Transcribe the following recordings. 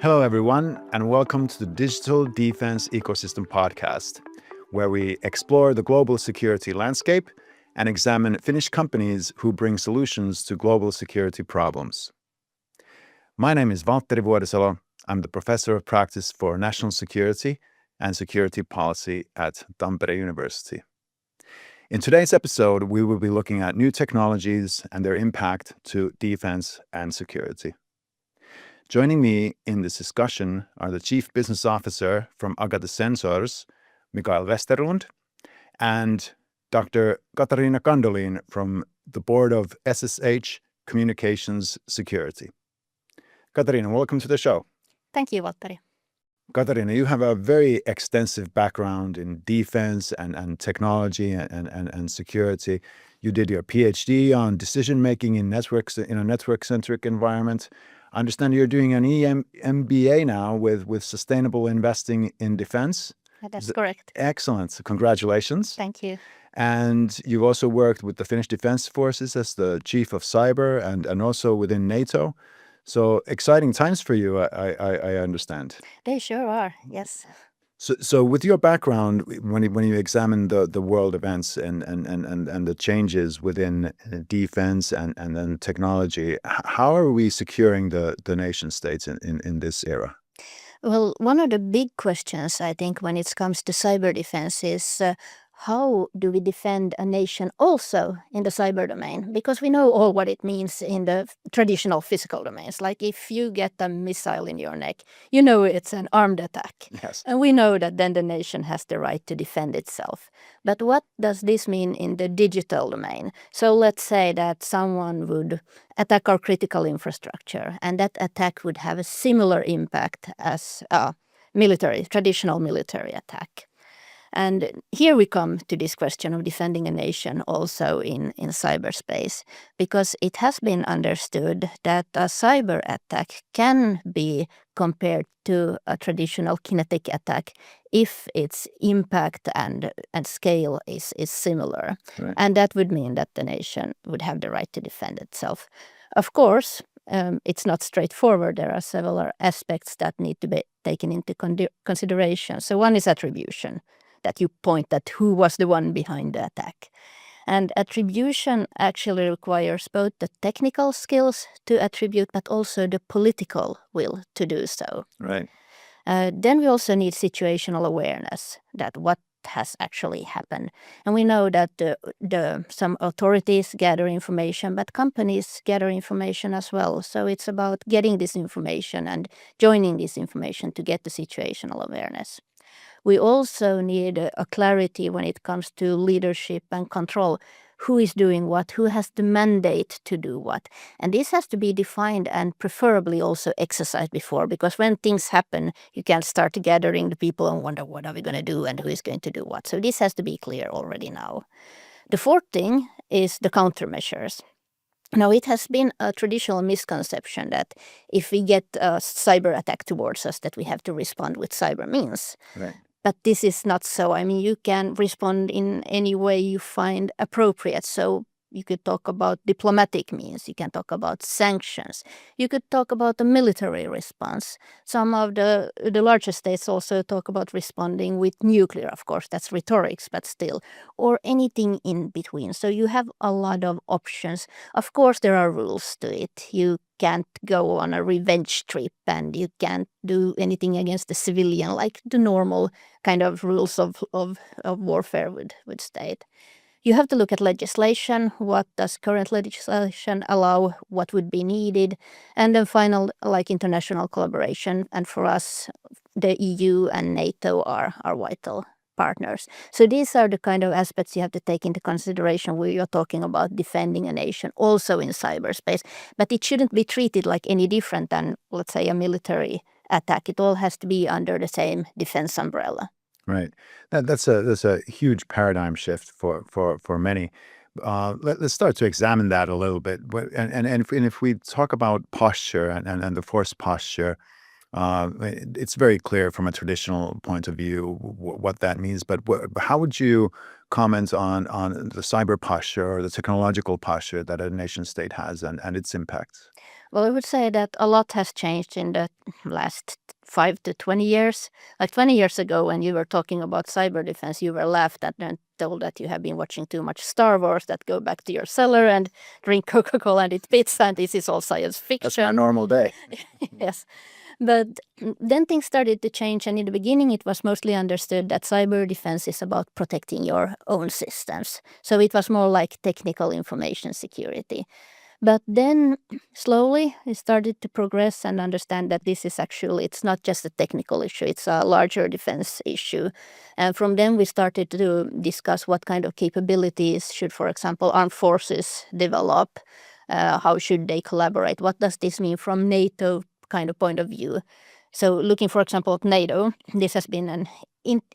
Hello, everyone, and welcome to the Digital Defense Ecosystem Podcast, where we explore the global security landscape and examine Finnish companies who bring solutions to global security problems. My name is Valtteri Vuorisalo. I'm the Professor of Practice for National Security and Security Policy at Tampere University. In today's episode, we will be looking at new technologies and their impact to defense and security. Joining me in this discussion are the Chief Business Officer from Agate Sensors, Mikael Westerlund, and Dr. Catharina Candolin from the Board of SSH Communications Security. Catharina, welcome to the show. Thank you, Valtteri. Catharina, you have a very extensive background in defense and technology and security. You did your PhD on decision-making in networks in a network-centric environment. I understand you're doing an MBA now with sustainable investing in defense. That's correct. Excellent. Congratulations. Thank you. And you've also worked with the Finnish Defense Forces as the chief of cyber and also within NATO. So exciting times for you, I understand. They sure are, yes. So with your background, when you examine the world events and the changes within defense and then technology, how are we securing the nation states in this era? Well, one of the big questions, I think, when it comes to cyber defense is how do we defend a nation also in the cyber domain? Because we know all what it means in the traditional physical domains. Like if you get a missile in your neck, you know it's an armed attack. Yes. And we know that then the nation has the right to defend itself. But what does this mean in the digital domain? So let's say that someone would attack our critical infrastructure, and that attack would have a similar impact as a traditional military attack. And here we come to this question of defending a nation also in cyberspace, because it has been understood that a cyber attack can be compared to a traditional kinetic attack if its impact and scale is similar. Right. And that would mean that the nation would have the right to defend itself. Of course, it's not straightforward. There are several aspects that need to be taken into consideration. So one is attribution, that you point at who was the one behind the attack. And attribution actually requires both the technical skills to attribute, but also the political will to do so. Right. Then we also need situational awareness, that what has actually happened. And we know that some authorities gather information, but companies gather information as well. So it's about getting this information and joining this information to get the situational awareness. We also need a clarity when it comes to leadership and control. Who is doing what? Who has the mandate to do what? And this has to be defined and preferably also exercised before, because when things happen, you can't start gathering the people and wonder what are we going to do and who is going to do what. So this has to be clear already now. The fourth thing is the countermeasures. Now, it has been a traditional misconception that if we get a cyber attack towards us, that we have to respond with cyber means. Right. But this is not so. I mean, you can respond in any way you find appropriate. So you could talk about diplomatic means. You can talk about sanctions. You could talk about a military response. Some of the larger states also talk about responding with nuclear. Of course, that's rhetorics, but still. Or anything in between. So you have a lot of options. Of course, there are rules to it. You can't go on a revenge trip, and you can't do anything against the civilian, like the normal kind of rules of warfare would state. You have to look at legislation. What does current legislation allow? What would be needed? And then final, like international collaboration. And for us, the EU and NATO are vital partners. So these are the kind of aspects you have to take into consideration when you're talking about defending a nation, also in cyberspace. But it shouldn't be treated like any different than, let's say, a military attack. It all has to be under the same defense umbrella. Right. That's a huge paradigm shift for many. Let's start to examine that a little bit. And if we talk about posture and the force posture, it's very clear from a traditional point of view what that means. But how would you comment on the cyber posture or the technological posture that a nation state has and its impacts? Well, I would say that a lot has changed in the last 5 to 20 years. Like 20 years ago, when you were talking about cyber defense, you were laughed at and told that you have been watching too much Star Wars, that go back to your cellar and drink Coca-Cola and eat pizza, and this is all science fiction. That's my normal day. Yes. But then things started to change, and in the beginning it was mostly understood that cyber defense is about protecting your own systems. So it was more like technical information security. But then slowly we started to progress and understand that this is actually, it's not just a technical issue, it's a larger defense issue. And from then we started to discuss what kind of capabilities should, for example, armed forces develop, how should they collaborate, what does this mean from NATO kind of point of view. So looking, for example, at NATO, this has been an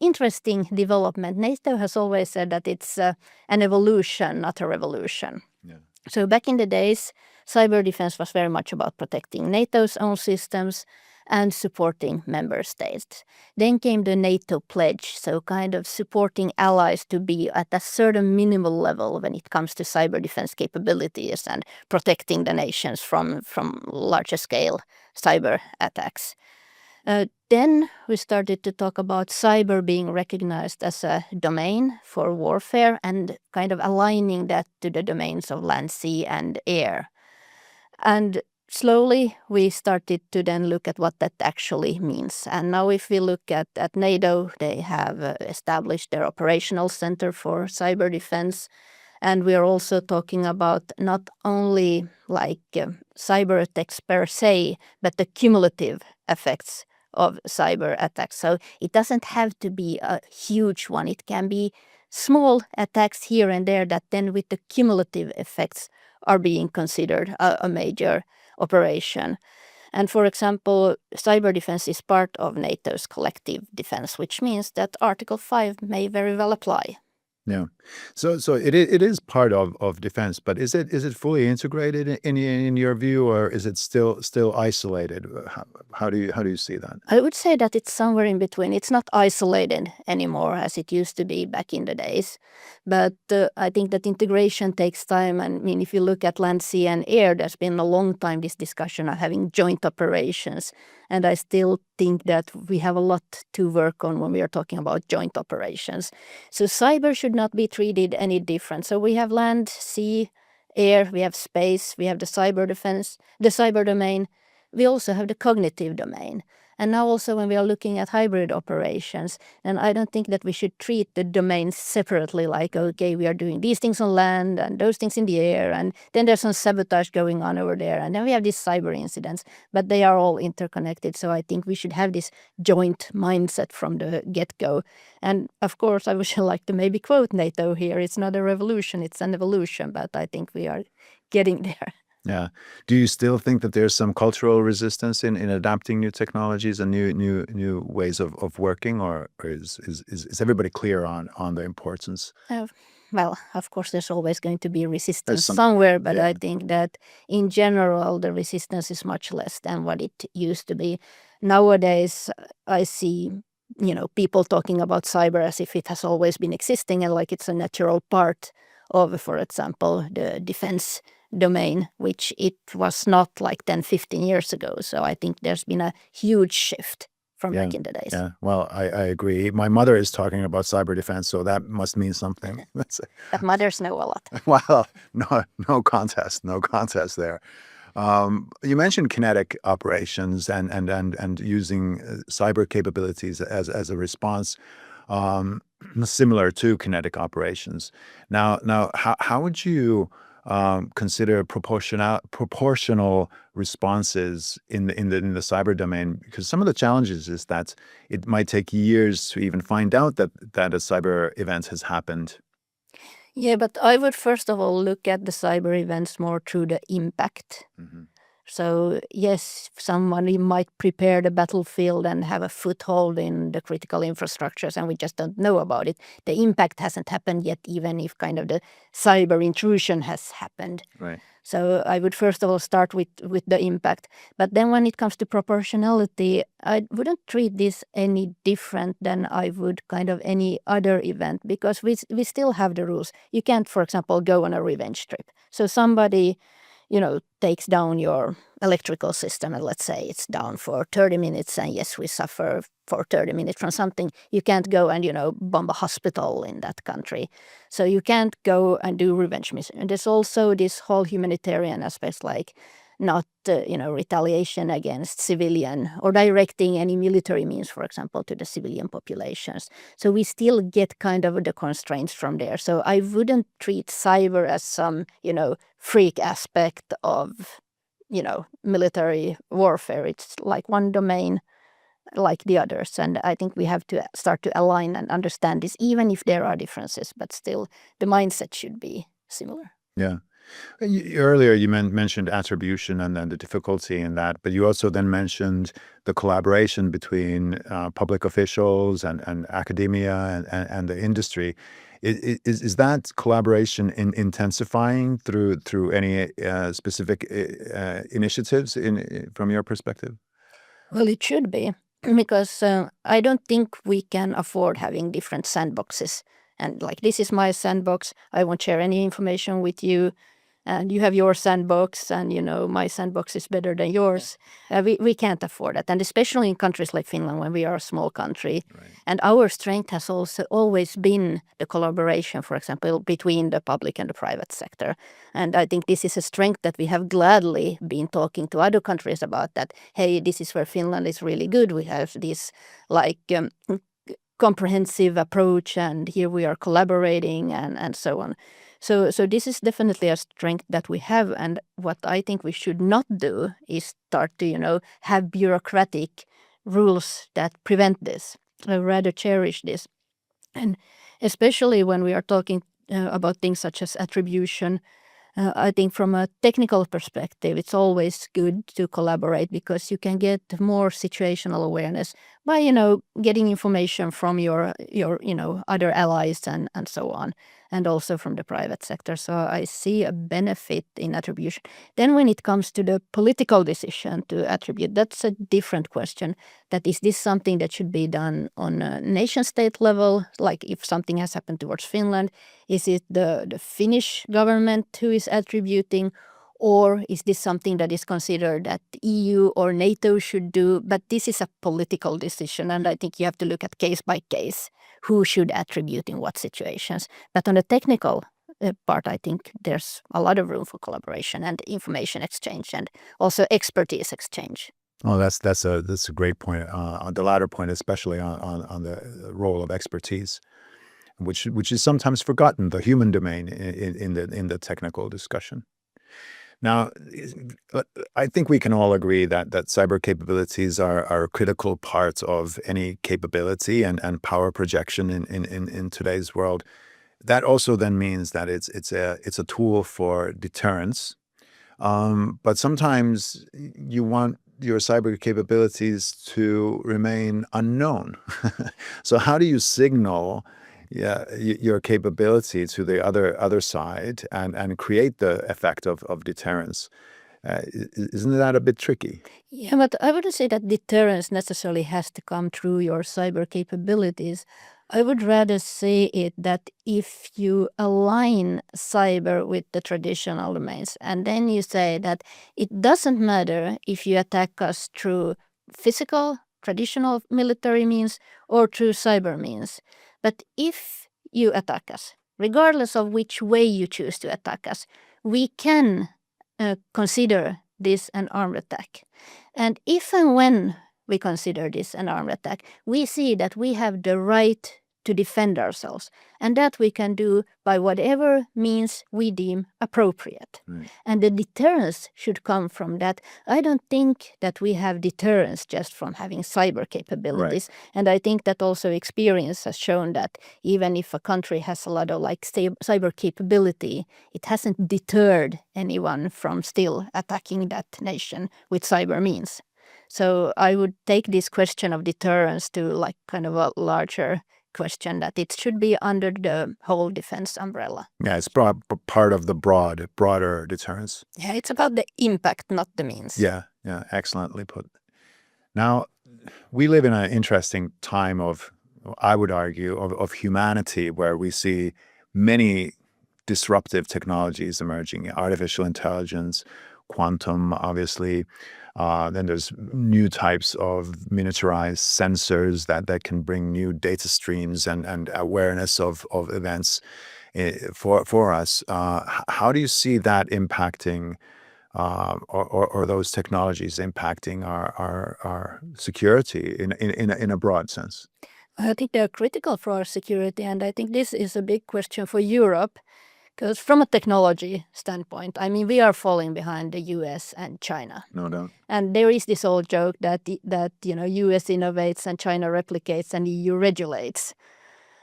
interesting development. NATO has always said that it's an evolution, not a revolution. Yeah. So back in the days, cyber defense was very much about protecting NATO's own systems and supporting member states. Then came the NATO pledge, so kind of supporting allies to be at a certain minimal level when it comes to cyber defense capabilities and protecting the nations from larger scale cyber attacks. Then we started to talk about cyber being recognized as a domain for warfare and kind of aligning that to the domains of land, sea, and air. And slowly we started to then look at what that actually means. And now if we look at NATO, they have established their operational center for cyber defense. And we are also talking about not only like cyber attacks per se, but the cumulative effects of cyber attacks. So it doesn't have to be a huge one. It can be small attacks here and there that then with the cumulative effects are being considered a major operation. And for example, cyber defense is part of NATO's collective defense, which means that Article 5 may very well apply. Yeah. So it is part of defense, but is it fully integrated in your view, or is it still isolated? How do you see that? I would say that it's somewhere in between. It's not isolated anymore as it used to be back in the days. But I think that integration takes time. And I mean, if you look at land, sea, and air, there's been a long time this discussion of having joint operations. And I still think that we have a lot to work on when we are talking about joint operations. So cyber should not be treated any different. So we have land, sea, air, we have space, we have the cyber defense, the cyber domain. We also have the cognitive domain. And now also when we are looking at hybrid operations, and I don't think that we should treat the domains separately, like, okay, we are doing these things on land and those things in the air, and then there's some sabotage going on over there, and then we have these cyber incidents, but they are all interconnected. So I think we should have this joint mindset from the get-go. And of course, I would like to maybe quote NATO here. It's not a revolution, it's an evolution, but I think we are getting there. Yeah. Do you still think that there's some cultural resistance in adapting new technologies and new ways of working, or is everybody clear on the importance? Well, of course, there's always going to be resistance somewhere, but I think that in general, the resistance is much less than what it used to be. Nowadays, I see, people talking about cyber as if it has always been existing and like it's a natural part of, for example, the defense domain, which it was not like 10, 15 years ago. So I think there's been a huge shift from back in the days. Yeah, well, I agree. My mother is talking about cyber defense, so that must mean something. But mothers know a lot. Well, no contest there. You mentioned kinetic operations and using cyber capabilities as a response, similar to kinetic operations. Now, how would you consider proportional responses in the cyber domain? Because some of the challenges is that it might take years to even find out that a cyber event has happened. Yeah, but I would first of all look at the cyber events more through the impact. Mm-hmm. So yes, somebody might prepare the battlefield and have a foothold in the critical infrastructures, and we just don't know about it. The impact hasn't happened yet, even if kind of the cyber intrusion has happened. Right. So I would first of all start with the impact. But then when it comes to proportionality, I wouldn't treat this any different than I would kind of any other event, because we still have the rules. You can't, for example, go on a revenge trip. So somebody, takes down your electrical system, and let's say it's down for 30 minutes, and yes, we suffer for 30 minutes from something. You can't go and, bomb a hospital in that country. So you can't go and do revenge mission. And there's also this whole humanitarian aspect, like not, retaliation against civilian or directing any military means, for example, to the civilian populations. So we still get kind of the constraints from there. So I wouldn't treat cyber as some, freak aspect of, military warfare. It's like one domain like the others. And I think we have to start to align and understand this, even if there are differences, but still the mindset should be similar. Yeah. Earlier, you mentioned attribution and then the difficulty in that, but you also then mentioned the collaboration between public officials and academia and the industry. Is that collaboration intensifying through any specific initiatives from your perspective? Well, it should be, because I don't think we can afford having different sandboxes. And like, this is my sandbox. I won't share any information with you. And you have your sandbox, and my sandbox is better than yours. We can't afford that, and especially in countries like Finland, when we are a small country. Right. And our strength has also always been the collaboration, for example, between the public and the private sector. And I think this is a strength that we have gladly been talking to other countries about, that, hey, this is where Finland is really good. We have this comprehensive approach, and here we are collaborating, and so on. So this is definitely a strength that we have, and what I think we should not do is start to, have bureaucratic rules that prevent this. I rather cherish this. And especially when we are talking about things such as attribution, I think from a technical perspective, it's always good to collaborate, because you can get more situational awareness by, getting information from your other allies and so on, and also from the private sector. So I see a benefit in attribution. Then when it comes to the political decision to attribute, that's a different question. That is this something that should be done on a nation state level? Like, if something has happened towards Finland, is it the Finnish government who is attributing, or is this something that is considered that EU or NATO should do? But this is a political decision, and I think you have to look at case by case who should attribute in what situations. But on the technical part, I think there's a lot of room for collaboration and information exchange, and also expertise exchange. Oh, that's a great point. On the latter point, especially on the role of expertise, which is sometimes forgotten, the human domain in the technical discussion. Now, I think we can all agree that cyber capabilities are a critical part of any capability and power projection in today's world. That also then means that it's a tool for deterrence. But sometimes you want your cyber capabilities to remain unknown. So how do you signal your capability to the other side and create the effect of deterrence? Isn't that a bit tricky? Yeah, but I wouldn't say that deterrence necessarily has to come through your cyber capabilities. I would rather say it that if you align cyber with the traditional domains, and then you say that it doesn't matter if you attack us through physical, traditional military means, or through cyber means. But if you attack us, regardless of which way you choose to attack us, we can consider this an armed attack. And if and when we consider this an armed attack, we see that we have the right to defend ourselves, and that we can do by whatever means we deem appropriate. Right. And the deterrence should come from that. I don't think that we have deterrence just from having cyber capabilities. Right. And I think that also experience has shown that even if a country has a lot of cyber capability, it hasn't deterred anyone from still attacking that nation with cyber means. So I would take this question of deterrence to like kind of a larger question that it should be under the whole defense umbrella. Yeah, it's part of the broader deterrence. Yeah, it's about the impact, not the means. Yeah, excellently put. Now, we live in an interesting time of, I would argue, of humanity, where we see many disruptive technologies emerging: artificial intelligence, quantum, obviously. Then there's new types of miniaturized sensors that can bring new data streams and awareness of events for us. How do you see that impacting, or those technologies impacting our security in a broad sense? I think they're critical for our security, and I think this is a big question for Europe, because from a technology standpoint, I mean, we are falling behind the US and China. No doubt. And there is this old joke that US innovates and China replicates and EU regulates.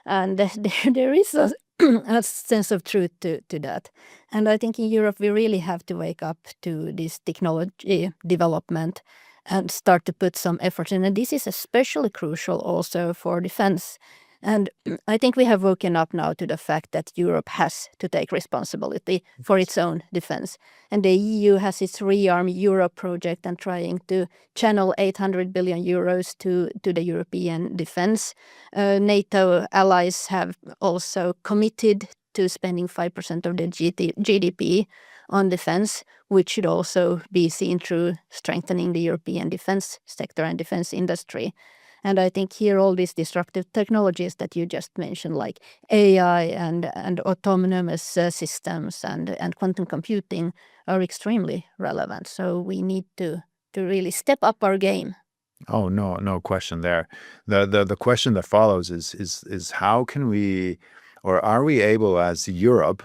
And there is a sense of truth to that. And I think in Europe we really have to wake up to this technology development and start to put some effort in. And this is especially crucial also for defense. And I think we have woken up now to the fact that Europe has to take responsibility for its own defense. And the EU has its Rearm Europe project and trying to channel 800 billion euros to the European defense. NATO allies have also committed to spending 5% of their GDP on defense, which should also be seen through strengthening the European defense sector and defense industry. And I think here all these disruptive technologies that you just mentioned, like AI and autonomous systems and quantum computing, are extremely relevant. So we need to really step up our game. Oh, no question there. The question that follows is how can we, or are we able as Europe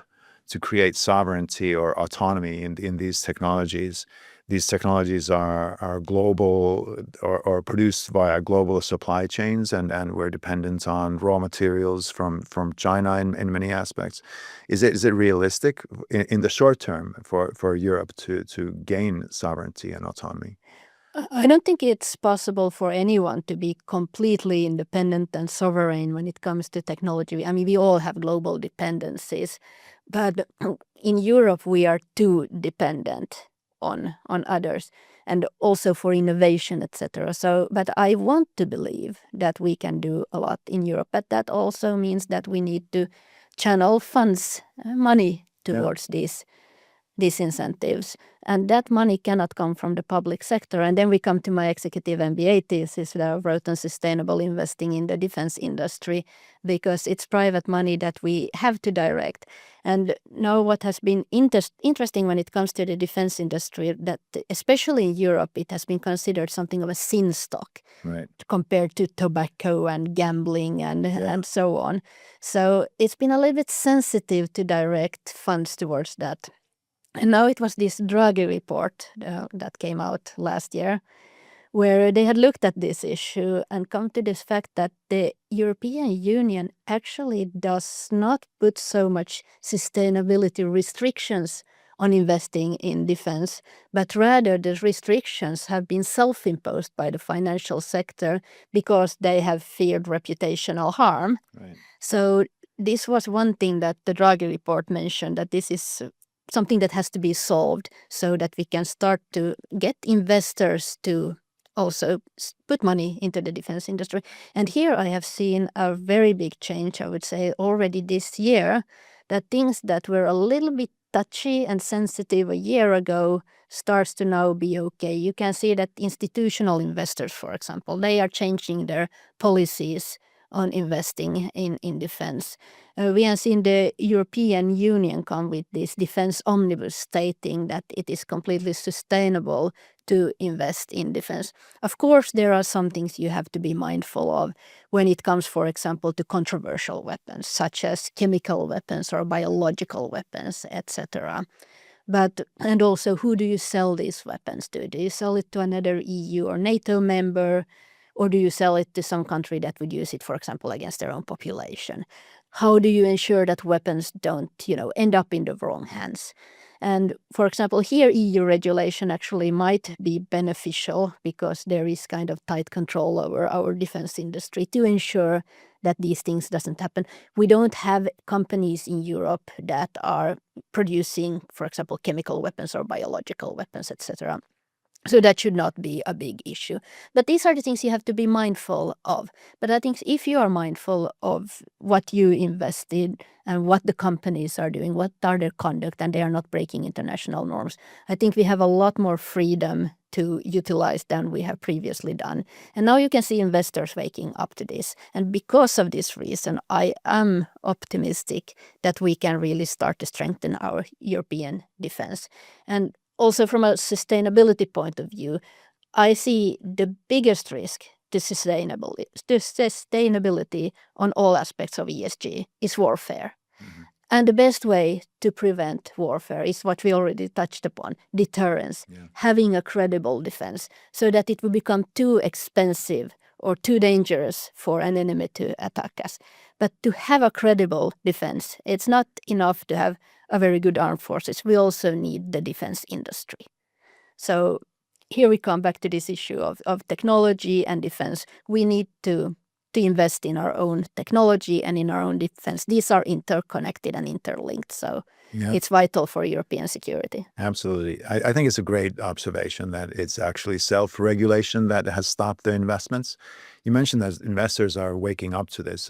to create sovereignty or autonomy in these technologies? These technologies are global or produced via global supply chains, and we're dependent on raw materials from China in many aspects. Is it realistic in the short term for Europe to gain sovereignty and autonomy? I don't think it's possible for anyone to be completely independent and sovereign when it comes to technology. I mean, we all have global dependencies, but in Europe we are too dependent on others, and also for innovation, etc. So, but I want to believe that we can do a lot in Europe, but that also means that we need to channel funds, money towards these incentives, and that money cannot come from the public sector. And then we come to my executive MBA thesis that I wrote on sustainable investing in the defense industry, because it's private money that we have to direct. And now what has been interesting when it comes to the defense industry, that especially in Europe, it has been considered something of a sin stock, right, compared to tobacco and gambling and so on. So it's been a little bit sensitive to direct funds towards that. And now it was this Draghi report that came out last year, where they had looked at this issue and come to this fact that the European Union actually does not put so much sustainability restrictions on investing in defense, but rather the restrictions have been self-imposed by the financial sector because they have feared reputational harm. right. So this was one thing that the Draghi report mentioned, that this is something that has to be solved so that we can start to get investors to also put money into the defense industry. And here I have seen a very big change, I would say, already this year, that things that were a little bit touchy and sensitive a year ago starts to now be okay. You can see that institutional investors, for example, they are changing their policies on investing in defense. We have seen the European Union come with this defense omnibus stating that it is completely sustainable to invest in defense. Of course, there are some things you have to be mindful of when it comes, for example, to controversial weapons, such as chemical weapons or biological weapons, etc. And also, who do you sell these weapons to? Do you sell it to another EU or NATO member? Or do you sell it to some country that would use it, for example, against their own population? How do you ensure that weapons don't, end up in the wrong hands? And for example, here EU regulation actually might be beneficial because there is kind of tight control over our defense industry to ensure that these things doesn't happen. We don't have companies in Europe that are producing, for example, chemical weapons or biological weapons, etc. So that should not be a big issue. But these are the things you have to be mindful of. But I think if you are mindful of what you invested and what the companies are doing, what are their conduct, and they are not breaking international norms, I think we have a lot more freedom to utilize than we have previously done. And now you can see investors waking up to this. And because of this reason, I am optimistic that we can really start to strengthen our European defense. And also from a sustainability point of view, I see the biggest risk to sustainability on all aspects of ESG is warfare. Mhm. And the best way to prevent warfare is what we already touched upon, deterrence, having a credible defense so that it will become too expensive or too dangerous for an enemy to attack us. But to have a credible defense, it's not enough to have a very good armed forces. We also need the defense industry. So here we come back to this issue of technology and defense. We need to invest in our own technology and in our own defense. These are interconnected and interlinked. So it's vital for European security. Absolutely. I think it's a great observation that it's actually self-regulation that has stopped the investments. You mentioned that investors are waking up to this.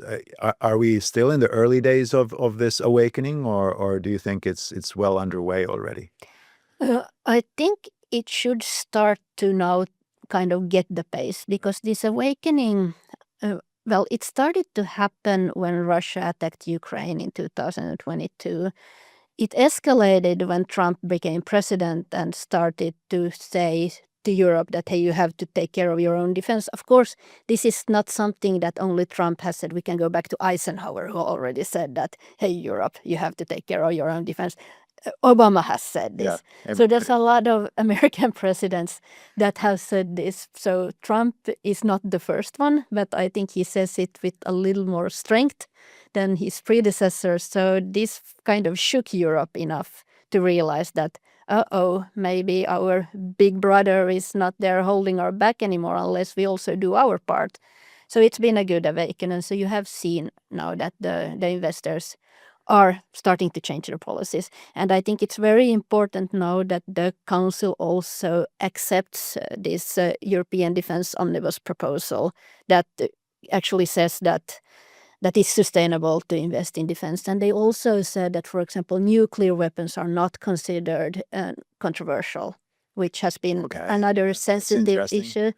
Are we still in the early days of this awakening, or do you think it's well underway already? I think it should start to now kind of get the pace, because this awakening, well, it started to happen when Russia attacked Ukraine in 2022. It escalated when Trump became president and started to say to Europe that, hey, you have to take care of your own defense. Of course, this is not something that only Trump has said. We can go back to Eisenhower, who already said that, hey, Europe, you have to take care of your own defense. Obama has said this. So there's a lot of American presidents that have said this. So Trump is not the first one, but I think he says it with a little more strength than his predecessors. So this kind of shook Europe enough to realize that, maybe our big brother is not there holding our back anymore unless we also do our part. So it's been a good awakening. So you have seen now that the investors are starting to change their policies. And I think it's very important now that the Council also accepts this European Defence Omnibus proposal that actually says that it's sustainable to invest in defense. And they also said that, for example, nuclear weapons are not considered controversial, which has been another sensitive issue.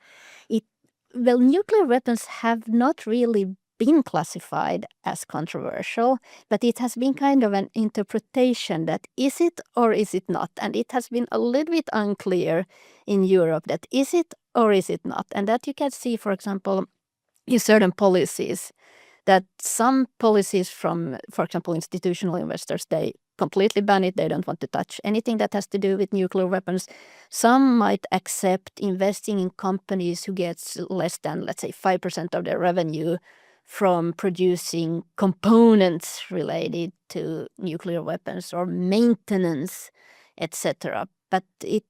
Nuclear weapons have not really been classified as controversial, but it has been kind of an interpretation that is it or is it not? And it has been a little bit unclear in Europe that is it or is it not? And that you can see, for example, in certain policies, that some policies from, for example, institutional investors, they completely ban it. They don't want to touch anything that has to do with nuclear weapons. Some might accept investing in companies who gets less than, let's say, 5% of their revenue from producing components related to nuclear weapons or maintenance, etc. But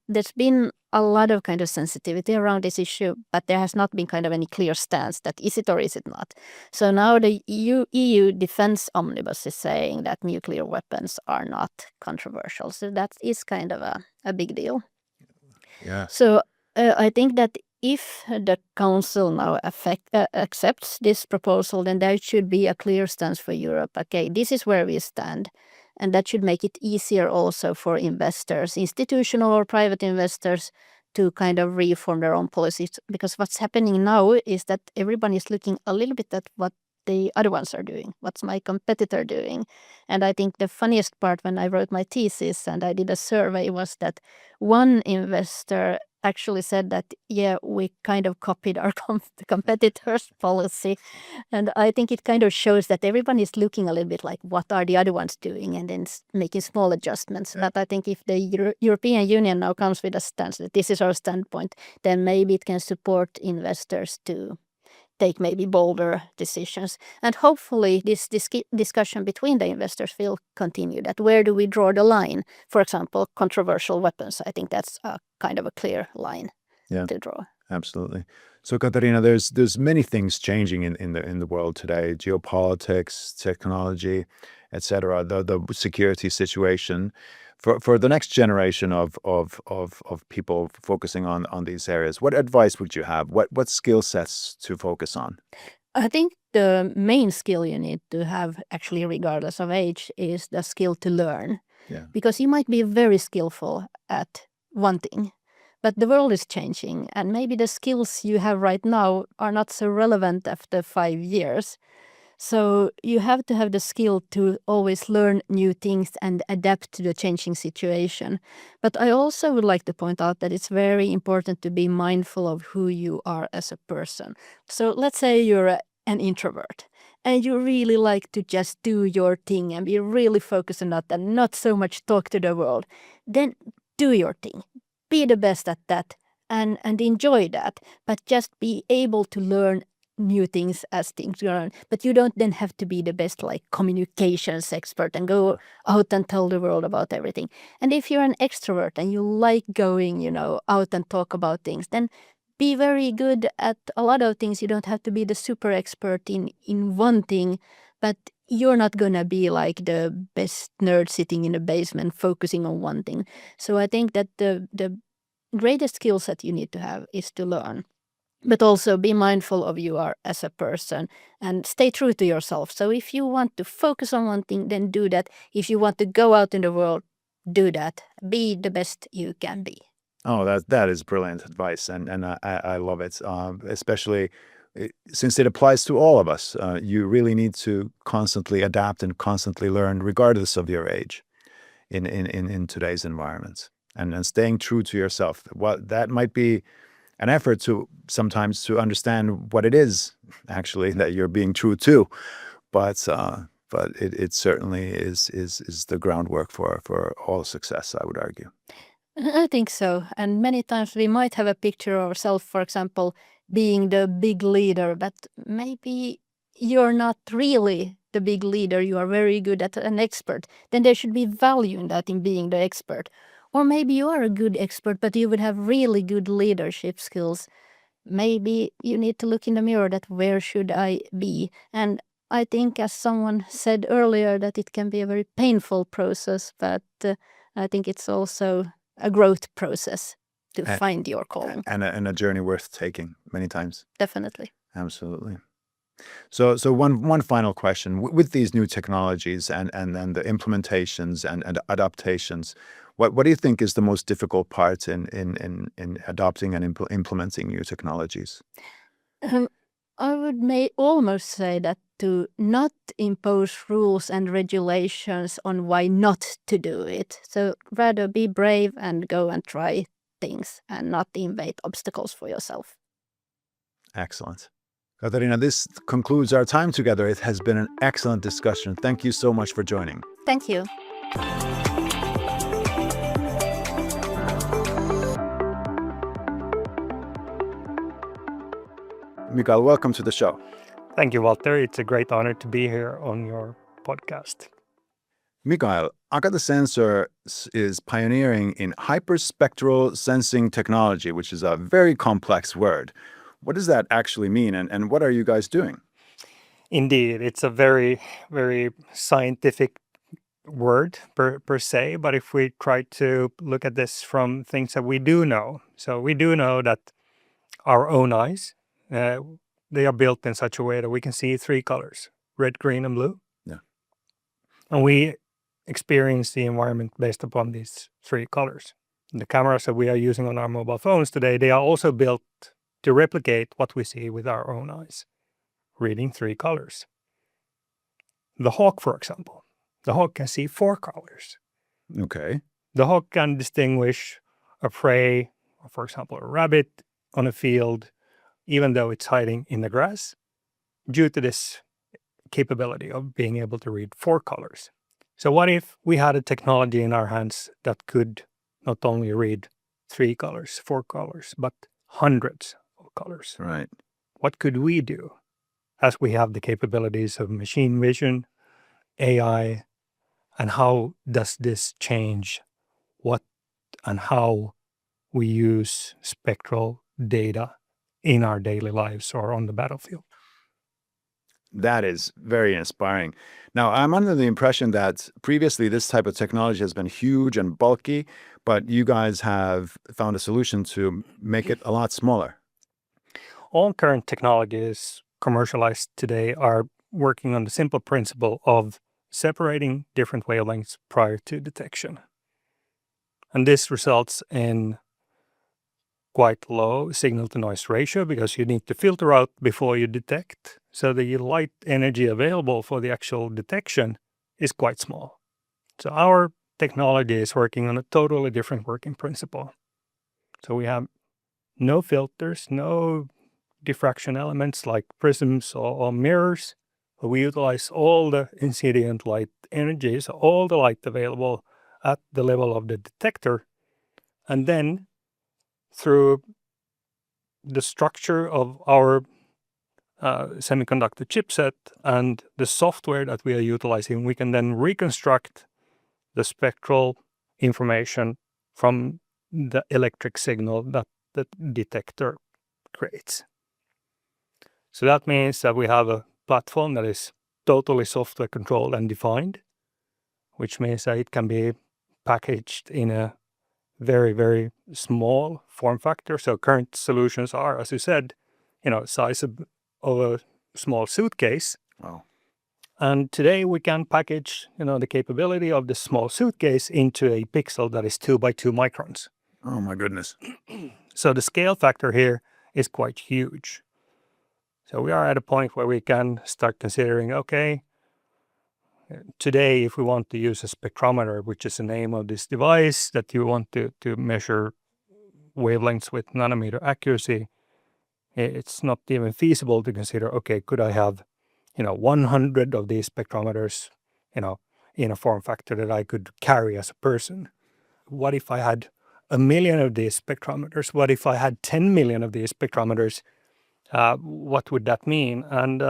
there's been a lot of kind of sensitivity around this issue, but there has not been kind of any clear stance that is it or is it not. So now the EU Defence Omnibus is saying that nuclear weapons are not controversial. So that is kind of a big deal. Yeah. So I think that if the Council now accepts this proposal, then there should be a clear stance for Europe. Okay, this is where we stand. And that should make it easier also for investors, institutional or private investors, to kind of reform their own policies. Because what's happening now is that everyone is looking a little bit at what the other ones are doing. What's my competitor doing? And I think the funniest part when I wrote my thesis and I did a survey was that one investor actually said that, yeah, we kind of copied our competitors' policy. And I think it kind of shows that everyone is looking a little bit like, what are the other ones doing? And then making small adjustments. But I think if the European Union now comes with a stance that this is our standpoint, then maybe it can support investors to take maybe bolder decisions. And hopefully this discussion between the investors will continue, that where do we draw the line? For example, controversial weapons. I think that's a kind of a clear line to draw. Absolutely. So, Katarina, there's many things changing in the world today: geopolitics, technology, etc. The security situation. For the next generation of people focusing on these areas, what advice would you have? What skill sets to focus on? I think the main skill you need to have, actually, regardless of age, is the skill to learn. Yeah. Because you might be very skillful at one thing, but the world is changing, and maybe the skills you have right now are not so relevant after 5 years. So you have to have the skill to always learn new things and adapt to the changing situation. But I also would like to point out that it's very important to be mindful of who you are as a person. So let's say you're an introvert and you really like to just do your thing and be really focused on that and not so much talk to the world. Then do your thing. Be the best at that and enjoy that. But just be able to learn new things as things go on. But you don't then have to be the best like communications expert and go out and tell the world about everything. And if you're an extrovert and you like going, out and talk about things, then be very good at a lot of things. You don't have to be the super expert in one thing, but you're not gonna be like the best nerd sitting in the basement focusing on one thing. So I think that the greatest skill set you need to have is to learn, but also be mindful of you are as a person and stay true to yourself. So if you want to focus on one thing, then do that. If you want to go out in the world, do that. Be the best you can be. Oh, that is brilliant advice, and I love it, especially since it applies to all of us. You really need to constantly adapt and constantly learn, regardless of your age, in today's environment, and staying true to yourself. What that might be an effort to sometimes to understand what it is actually that you're being true to, but it certainly is the groundwork for all success, I would argue. I think so. And many times we might have a picture of ourselves, for example, being the big leader, but maybe you're not really the big leader. You are very good at an expert. Then there should be value in that, in being the expert. Or maybe you are a good expert, but you would have really good leadership skills. Maybe you need to look in the mirror that where should I be? And I think, as someone said earlier, that it can be a very painful process, but I think it's also a growth process to A- find your calling. and a journey worth taking many times. Definitely. Absolutely. So one final question: with these new technologies and then the implementations and adaptations, what do you think is the most difficult part in adopting and implementing new technologies? Um, I would almost say that to not impose rules and regulations on why not to do it. So rather be brave and go and try things and not invade obstacles for yourself. Excellent. Katarina, this concludes our time together. It has been an excellent discussion. Thank you so much for joining. Thank you. Mikael, welcome to the show. Thank you, Walter. It's a great honor to be here on your podcast. Mikael, Agata Sensor is pioneering in hyperspectral sensing technology, which is a very complex word. What does that actually mean, and what are you guys doing? Indeed, it's a very, very scientific word per se, but if we try to look at this from things that we do know, so we do know that our own eyes, they are built in such a way that we can see three colors: red, green, and blue. Yeah. And we experience the environment based upon these three colors. The cameras that we are using on our mobile phones today, they are also built to replicate what we see with our own eyes, reading three colors. The hawk, for example, the hawk can see four colors. Okay. The hawk can distinguish a prey, or for example, a rabbit on a field, even though it's hiding in the grass, due to this capability of being able to read four colors. So what if we had a technology in our hands that could not only read three colors, four colors, but hundreds of colors? Right. What could we do, as we have the capabilities of machine vision, AI, and how does this change what and how we use spectral data in our daily lives or on the battlefield. That is very inspiring. Now, I'm under the impression that previously this type of technology has been huge and bulky, but you guys have found a solution to make it a lot smaller. All current technologies commercialized today are working on the simple principle of separating different wavelengths prior to detection. And this results in quite low signal-to-noise ratio because you need to filter out before you detect. So the light energy available for the actual detection is quite small. So our technology is working on a totally different working principle. So we have no filters, no diffraction elements like prisms or mirrors. We utilize all the incident light energies, all the light available at the level of the detector. And then through the structure of our semiconductor chipset and the software that we are utilizing, we can then reconstruct the spectral information from the electric signal that the detector creates. So that means that we have a platform that is totally software controlled and defined, which means that it can be packaged in a very, very small form factor. So current solutions are, as you said, size of a small suitcase. Wow. And today we can package, the capability of the small suitcase into a pixel that is 2 by 2 microns. Oh my goodness. So the scale factor here is quite huge. So we are at a point where we can start considering, okay, today if we want to use a spectrometer, which is the name of this device that you want to measure wavelengths with nanometer accuracy, it's not even feasible to consider, okay, could I have 100 of these spectrometers in a form factor that I could carry as a person? What if I had 1 million of these spectrometers? What if I had 10 million of these spectrometers? What would that mean? And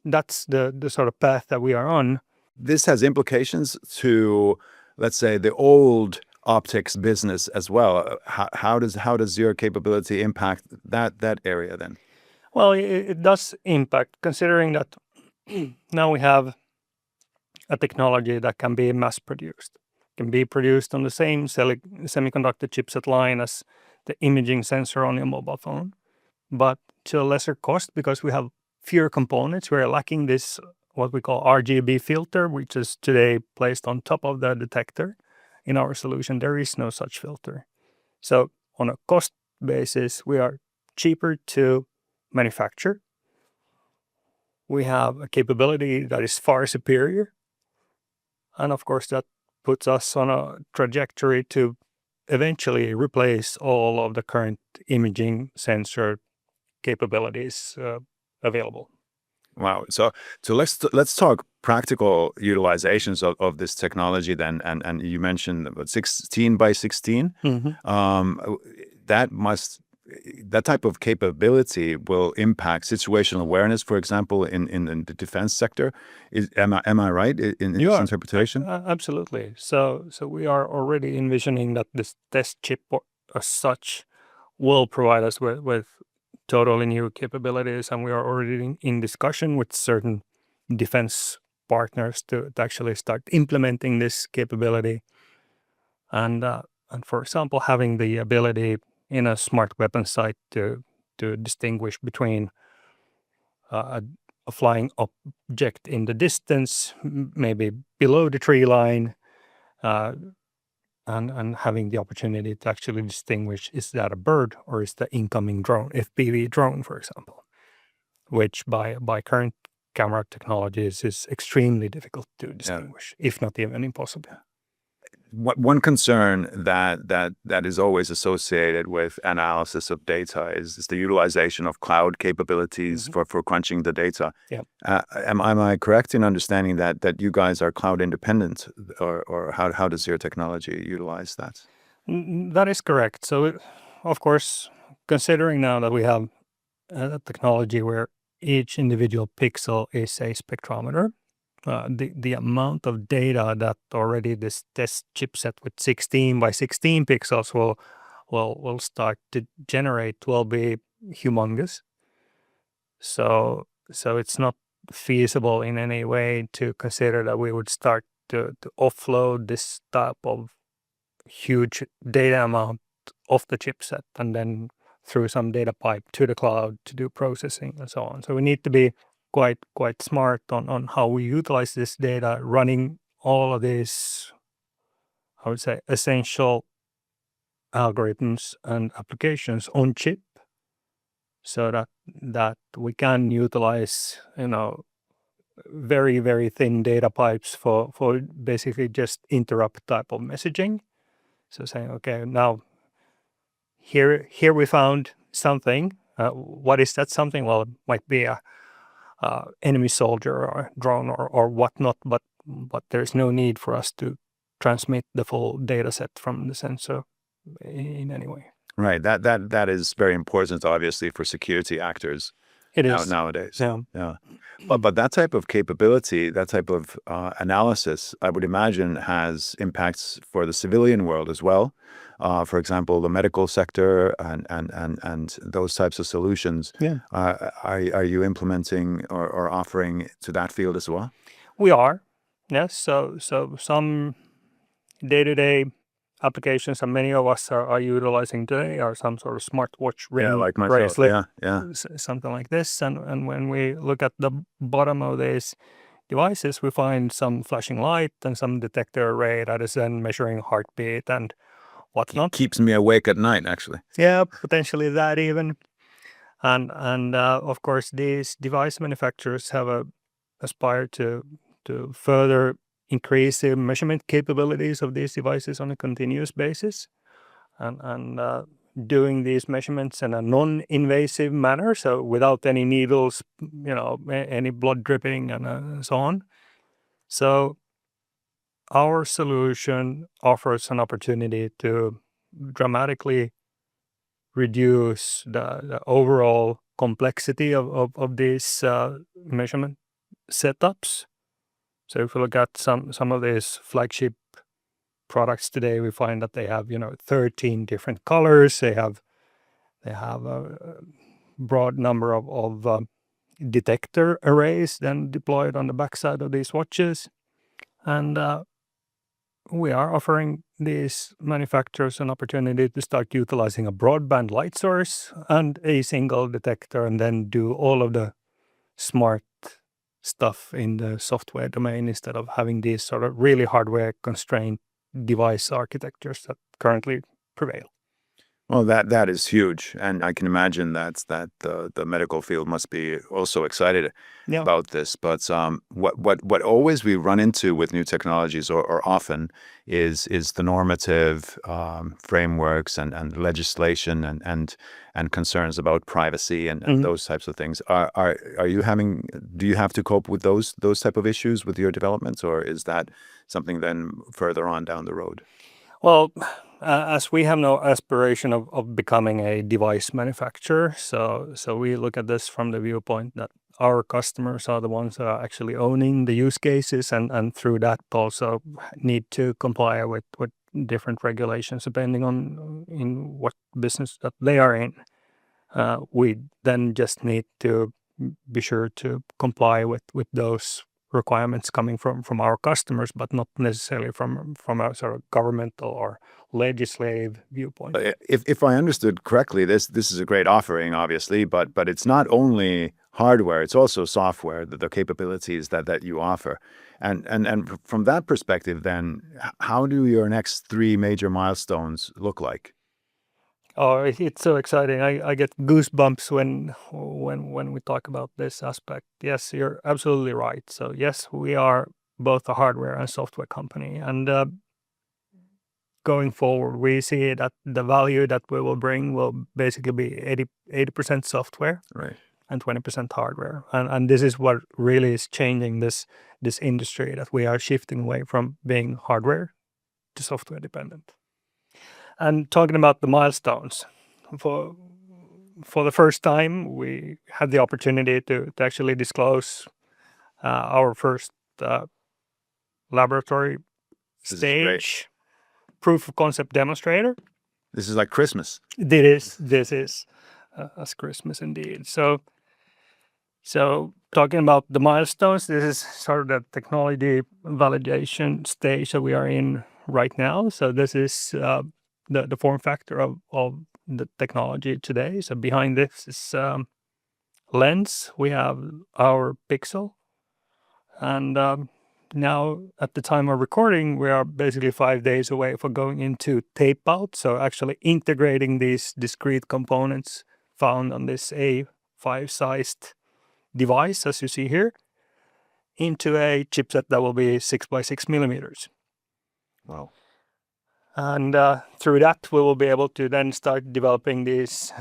that's the sort of path that we are on. This has implications to, let's say, the old optics business as well. How does your capability impact that area then? Well, it does impact, considering that now we have a technology that can be mass produced, can be produced on the same semiconductor chipset line as the imaging sensor on your mobile phone, but to a lesser cost because we have fewer components. We're lacking this, what we call RGB filter, which is today placed on top of the detector. In our solution, there is no such filter. So on a cost basis, we are cheaper to manufacture. We have a capability that is far superior. And of course, that puts us on a trajectory to eventually replace all of the current imaging sensor capabilities available. Wow. So let's talk practical utilizations of this technology then. And you mentioned about 16 by 16. That type of capability will impact situational awareness, for example, in the defense sector. Am I right in this interpretation? Absolutely. So we are already envisioning that this test chip as such will provide us with totally new capabilities, and we are already in discussion with certain defense partners to actually start implementing this capability. And for example, having the ability in a smart weapon sight to distinguish between a flying object in the distance, maybe below the tree line, and having the opportunity to actually distinguish, is that a bird or is that incoming drone, FPV drone, for example, which by current camera technologies is extremely difficult to distinguish, if not even impossible. One concern that is always associated with analysis of data is the utilization of cloud capabilities for crunching the data. Yeah. Am I correct in understanding that you guys are cloud independent, or how does your technology utilize that? That is correct. So, of course, considering now that we have a technology where each individual pixel is a spectrometer, the amount of data that already this test chipset with 16 by 16 pixels will start to generate will be humongous. So it's not feasible in any way to consider that we would start to offload this type of huge data amount off the chipset and then through some data pipe to the cloud to do processing and so on. So we need to be quite smart on how we utilize this data, running all of these, I would say, essential algorithms and applications on chip, so that we can utilize, very, very thin data pipes for basically just interrupt type of messaging. So saying, okay, now here we found something. What is that something? Well, it might be a enemy soldier or drone or whatnot, but there's no need for us to transmit the full data set from the sensor in any way. Right. That is very important, obviously, for security actors. It is nowadays. Yeah. But that type of capability, that type of analysis, I would imagine, has impacts for the civilian world as well. For example, the medical sector and those types of solutions. Yeah. Are you implementing or offering to that field as well? We are, yes. So some day-to-day applications, and many of us are utilizing today, are some sort of smartwatch ring, like myself. bracelet, Yeah. something like this. And when we look at the bottom of these devices, we find some flashing light and some detector array that is then measuring heartbeat and whatnot. Keeps me awake at night, actually. Yeah, potentially that even. And of course, these device manufacturers have aspired to further increase the measurement capabilities of these devices on a continuous basis, and doing these measurements in a non-invasive manner, so without any needles, any blood dripping and so on. So our solution offers an opportunity to dramatically reduce the overall complexity of these measurement setups. So if we look at some of these flagship products today, we find that they have 13 different colors. They have a broad number of detector arrays then deployed on the backside of these watches, and we are offering these manufacturers an opportunity to start utilizing a broadband light source and a single detector, and then do all of the smart stuff in the software domain instead of having these sort of really hardware constrained device architectures that currently prevail. Well, that is huge, and I can imagine that the medical field must be also excited about this. But what always we run into with new technologies, or often, is the normative frameworks and legislation and concerns about privacy and those types of things. Do you have to cope with those type of issues with your developments, or is that something then further on down the road? Well, as we have no aspiration of becoming a device manufacturer, so we look at this from the viewpoint that our customers are the ones that are actually owning the use cases, and through that also need to comply with different regulations depending on in what business that they are in. We then just need to be sure to comply with those requirements coming from our customers, but not necessarily from a sort of governmental or legislative viewpoint. If I understood correctly, this is a great offering, obviously, but it's not only hardware; it's also software. The capabilities that you offer, and from that perspective, then how do your next 3 major milestones look like? Oh, it's so exciting! I get goosebumps when we talk about this aspect. Yes, you're absolutely right. So yes, we are both a hardware and software company, and going forward, we see that the value that we will bring will basically be 80% software, right, and 20% hardware. And this is what really is changing this industry, that we are shifting away from being hardware to software dependent. And talking about the milestones, for the first time, we had the opportunity to actually disclose our first laboratory stage proof of concept demonstrator. This is like Christmas. This is. as Christmas indeed. So talking about the milestones, this is sort of the technology validation stage that we are in right now. So this is the form factor of the technology today. So behind this is lens. We have our pixel, and now at the time of recording, we are basically 5 days away from going into tape out. So actually integrating these discrete components found on this A5 sized device, as you see here, into a chipset that will be 6x6 millimeters. Wow. And through that, we will be able to then start developing these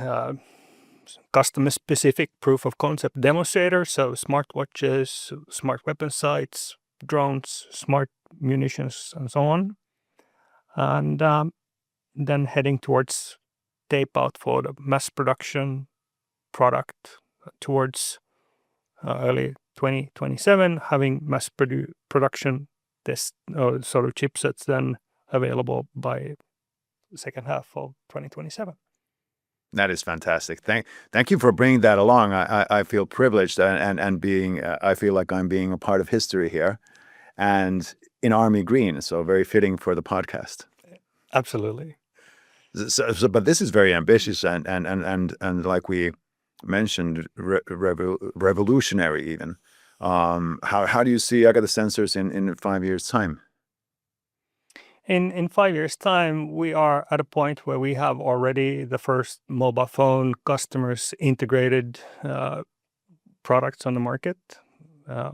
customer-specific proof of concept demonstrators, so smartwatches, smart weapon sights, drones, smart munitions, and so on. And then heading towards tape out for the mass production product towards early 2027, having mass production test sort of chipsets then available by the second half of 2027. That is fantastic. Thank you for bringing that along. I feel privileged and being I feel like I'm being a part of history here, and in army green. So very fitting for the podcast. Absolutely. So but this is very ambitious and like we mentioned, revolutionary even. How do you see the sensors in 5 years' time? In 5 years' time, we are at a point where we have already the first mobile phone customers integrated products on the market.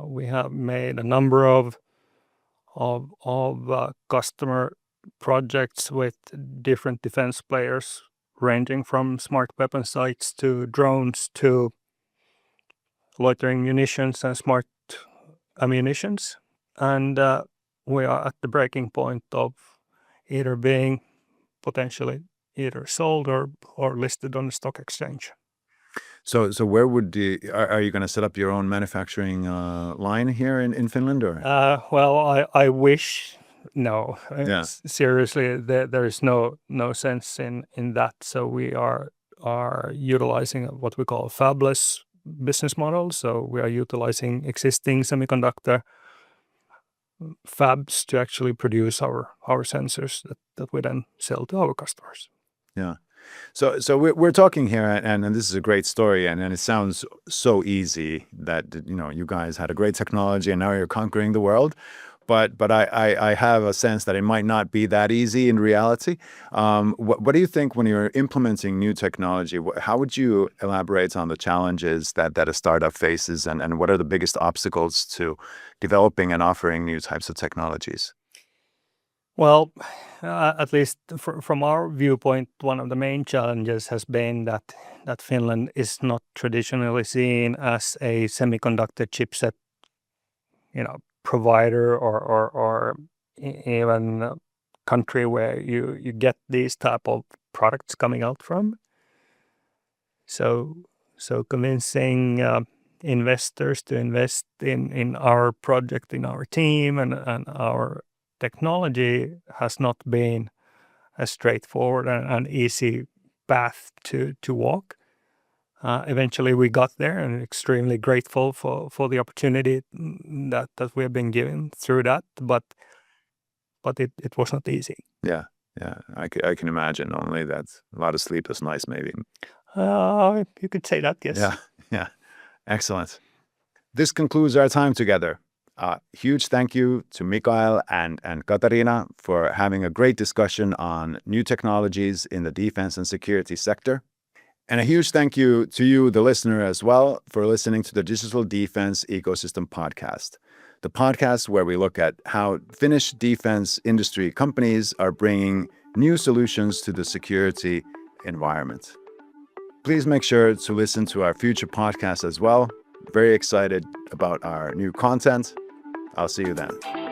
We have made a number of customer projects with different defense players, ranging from smart weapon sights to drones to loitering munitions and smart ammunitions. And we are at the breaking point of either being potentially either sold or listed on the stock exchange. So where would are you going to set up your own manufacturing line here in Finland, or? Well, I wish. No, Yeah. Seriously, there is no sense in that. So we are utilizing what we call a fabless business model. So we are utilizing existing semiconductor fabs to actually produce our sensors that we then sell to our customers. Yeah. So we're talking here, and this is a great story, and it sounds so easy that you guys had a great technology and now you're conquering the world. But I have a sense that it might not be that easy in reality. What do you think when you're implementing new technology? How would you elaborate on the challenges that a startup faces, and what are the biggest obstacles to developing and offering new types of technologies? Well, at least from our viewpoint, one of the main challenges has been that Finland is not traditionally seen as a semiconductor chipset, provider or even a country where you get these type of products coming out from. So convincing investors to invest in our project, in our team, and our technology has not been a straightforward and easy path to walk. Eventually we got there, and extremely grateful for the opportunity that we have been given through that, but it was not easy. Yeah, I can imagine. Only that's a lot of sleepless nights, maybe. You could say that, yes. Yeah, excellent. This concludes our time together. Huge thank you to Mikael and Catharina for having a great discussion on new technologies in the defense and security sector. And a huge thank you to you, the listener, as well, for listening to the Digital Defense Ecosystem Podcast, the podcast where we look at how Finnish defense industry companies are bringing new solutions to the security environment. Please make sure to listen to our future podcasts as well. Very excited about our new content. I'll see you then.